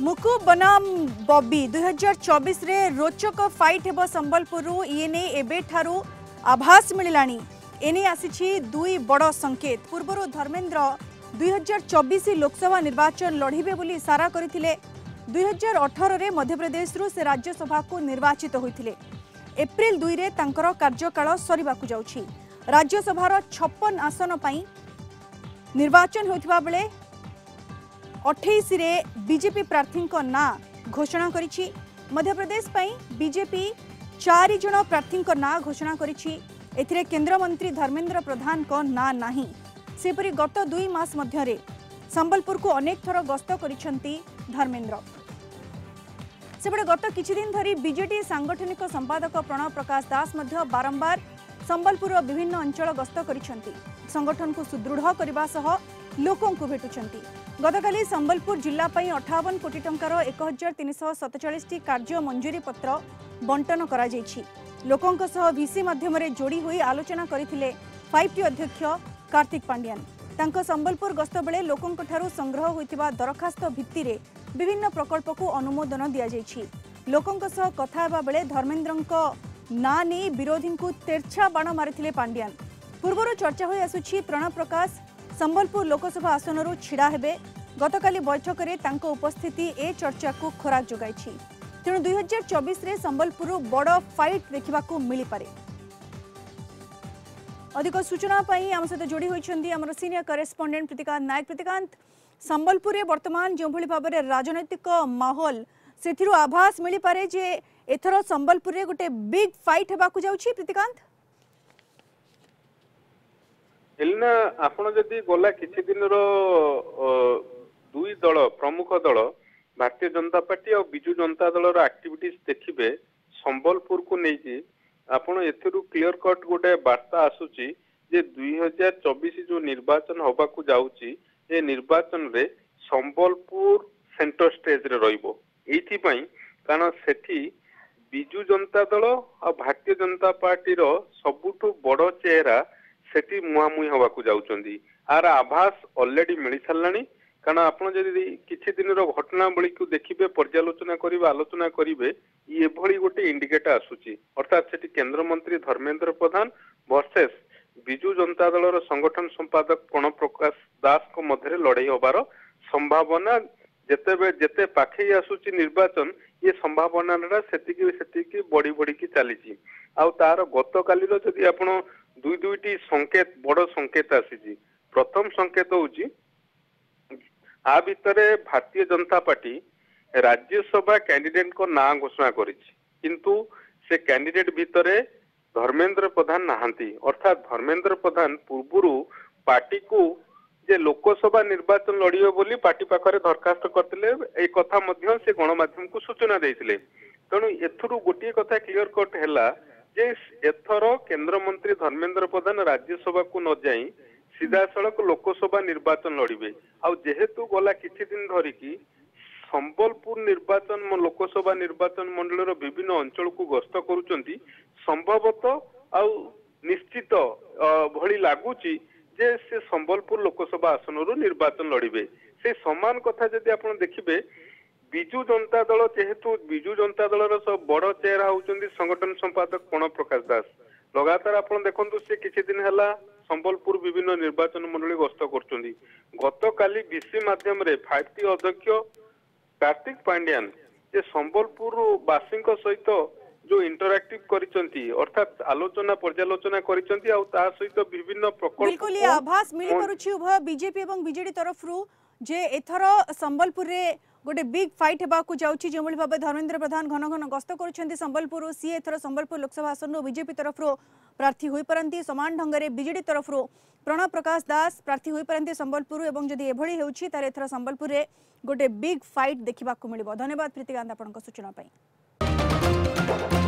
मुकु बनाम बॉबी 2024 रे रोचक फाइट हेबो संबलपुर इने एबे ठारू आभास मिलानी एने आसीछि दुई बड़ संकेत। पूर्वर धर्मेंद्र 2024 लोकसभा निर्वाचन लड़िबे बोली इशारा करथिले। 2018 रे मध्य प्रदेश रु से राज्यसभा को निर्वाचित होइथिले। एप्रिल 2 रे तांकर कार्यकाल सरीबाकु जाउछि। राज्यसभार 56 आसन पई निर्वाचन होइथिबा बेले 28 रे बीजेपी प्रार्थी ना घोषणा करिछि। मध्य प्रदेश पई बीजेपी 4 जन प्रार्थी ना घोषणा करिछि। एथिरे केंद्र मंत्री धर्मेंद्र प्रधान को ना नाही। सेपरि गत 2 मास मध्यरे संबलपुर को अनेक थर गस्त करिसंती धर्मेंद्र। सेपटे गत किछि दिन धरी बीजेडी सांगठनिक संपादक प्रणव प्रकाश दास मध्य बारंबार संबलपुर विभिन्न अंचल गस्त करिसंती। संगठन को सुदृढ़ करबा सह लोकों को भेटुचंती। गतकाली संबलपुर जिला पई 58 कोटी टंकार 1347 टी कार्य मंजूरी पत्र बंटन करा जायछि। लोकों सह वीसी माध्यम रे जोड़ी हुई आलोचना करथिले 5टी अध्यक्ष कार्तिक पांड्यान। तांको संबलपुर गस्त बेले लोकों ठारू संग्रह होइतिबा दरखास्त भित्ति रे विभिन्न प्रकल्प को अनुमोदन दिया जायछि। लोकों सह कथा हेबा बेले धर्मेंद्रଙ୍କ ना ने विरोधी को तेरछा बाण मारिथिले पांड्यान। पूर्वर चर्चा होई आसुछि प्रणव प्रकाश संबलपुर लोकसभा आसनरू छिड़ा हेबे। गतकाली बैठक रे तांको उपस्थिति ए चर्चा को खोराक जोगाइछि। तेणु 2024 रे संबलपुर बड़ फाइट देखा मिली पारे। अधिक सूचना पाई आम सहित जोड़ी होइछन्ती हमर सीनियर करेस्पोंडेंट प्रतिकांत नायक। प्रतिकांत, संबलपुर रे वर्तमान जो भली भाबरे राजनैतिक माहौल सेथिरु आभास मिली पारे जे एथरो संबलपुर रे गोटे बिग फाइट हेबाकू जाउछि। प्रतिकांत, एलिना आपण जदि गला किछि दिन रो दुई दल प्रमुख दल भारतीय जनता पार्टी और बिजू जनता दल रो एक्टिविटीज देखिबे संबलपुर को नेकी आपण एथिरु क्लियर कट गोटे वार्ता आसुची जे 2024 जो निर्वाचन होबाकू जाउची ए निर्वाचन रे संबलपुर सेंटर स्टेज रे रहिबो। एथि पई कारण सेठी बिजू जनता दल और भारतीय जनता पार्टी रो सबुठु बड़ चेहरा सेठी मुहामुही होबाकू जाउचंदी। आर आभास ऑलरेडी मिली सारलानी। कारण आपण जदि किछि दिन रो घटनावली को देखिबे पर्यालोचना करिबे आलोचना करिबे ये भली गोटे इंडिकेटर आसुची। अर्थात सेठी केंद्र मंत्री धर्मेंद्र प्रधान वर्सेस बिजू जनता दल रो संगठन संपादक प्रणव प्रकाश दास को मध्यरे लड़ाई होबार संभावना जेते पाखे आसुची निर्वाचन ये संभावना सेतिकी बड़ी बड़ी की चलीची। आउ तार गत काली रो जदि आपण दुईटी संकेत बड़ संकेत आसी। प्रथम संकेत होउची आ भितरे भारतीय जनता पार्टी राज्यसभा कैंडिडेट को ना घोषणा करिछि, किंतु से कैंडिडेट भितरे धर्मेंद्र प्रधान नहांती। अर्थात धर्मेंद्र प्रधान पूर्वरु पार्टी को जे लोकसभा निर्वाचन लड़ियो बोली पार्टी पाखरे दरखास्त करथिले। ए कथा मध्य से गणमाध्यम को सूचना देइथिले। तेणु एथुरु गोटे कथा क्लियर कट हैला जे एथर केंद्र मंत्री धर्मेंद्र प्रधान राज्यसभा को न जाई सीधा सड़क लोकसभा निर्वाचन लड़िबे। आउ जेहेतु गला किछि दिन धरिकी संबलपुर निर्वाचन लोकसभा निर्वाचन मंडल विभिन्न अंचल को गस्त करुचंती, संभवतः आउ निश्चित भली लागुची जे से संबलपुर लोकसभा आसन निर्वाचन लड़िबे। से समान कथा जदि आपण देखिबे बिजू जनता दल जेहेतु बिजू जनता दल सब बड़ चेहरा होउचंदी संगठन संपादक प्रणव प्रकाश दास। लगातार आपण देखंतु से किछि दिन हला संबलपुर विभिन्न निर्वाचन मंडली गस्त करचंदी। गत काली बीसी माध्यम रे 5टी अध्यक्ष कार्तिक पांड्यान जे संबलपुर वासी सहित जो इंटरएक्टिव करिसंती अर्थात आलोचना पर्यालोचना करिसंती आ ता सहित विभिन्न प्रकल्प बिल्कुल आभास मिली परुछि उभय बीजेपी एवं बीजेडी तरफरु जे एथर संबलपुर रे गोटे बिग फाइट हेबाकू जाउछि। जे भली भाबे धर्मेंद्र प्रधान घन घन गस्त करुछंती संबलपुर सी एथर संबलपुर लोकसभा आसन बीजेपी तरफरु प्रार्थी होई परंती। समान ढंग रे बीजेडी तरफरु प्रणव प्रकाश दास प्रार्थी होई परंती संबलपुर एवं जदि एभली हेउछि तारे एथर संबलपुर रे गोटे बिग फाइट देखिबाकू मिलिबो। धन्यवाद प्रीतिकांत आपनक सूचना पई।